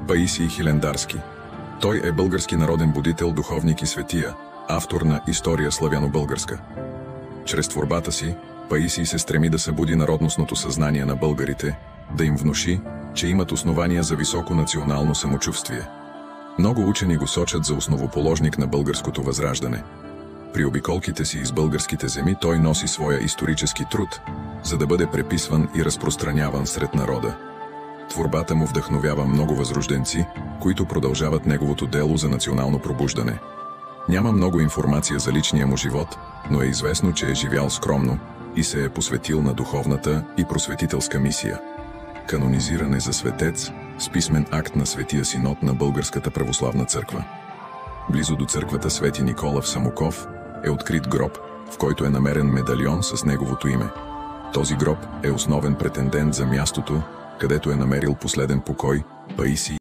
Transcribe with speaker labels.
Speaker 1: Паисий Хилендарски. Той е български народен будител, духовник и светия, автор на История славяно-българска. Чрез творбата си, Паисий се стреми да събуди народностното съзнание на българите, да им внуши, че имат основания за високо национално самочувствие. Много учени го сочат за основоположник на българското възраждане. При обиколките си из българските земи той носи своя исторически труд, за да бъде преписван и разпространяван сред народа. Творбата му вдъхновява много възрожденци, които продължават неговото дело за национално пробуждане. Няма много информация за личния му живот, но е известно, че е живял скромно и се е посветил на духовната и просветителска мисия. Канонизиране за светец с писмен акт на Светия Синод на Българската православна църква. Близо до църквата Свети Никола в Самоков е открит гроб, в който е намерен медальон с неговото име. Този гроб е основен претендент за мястото, където е намерил последен покой Паисий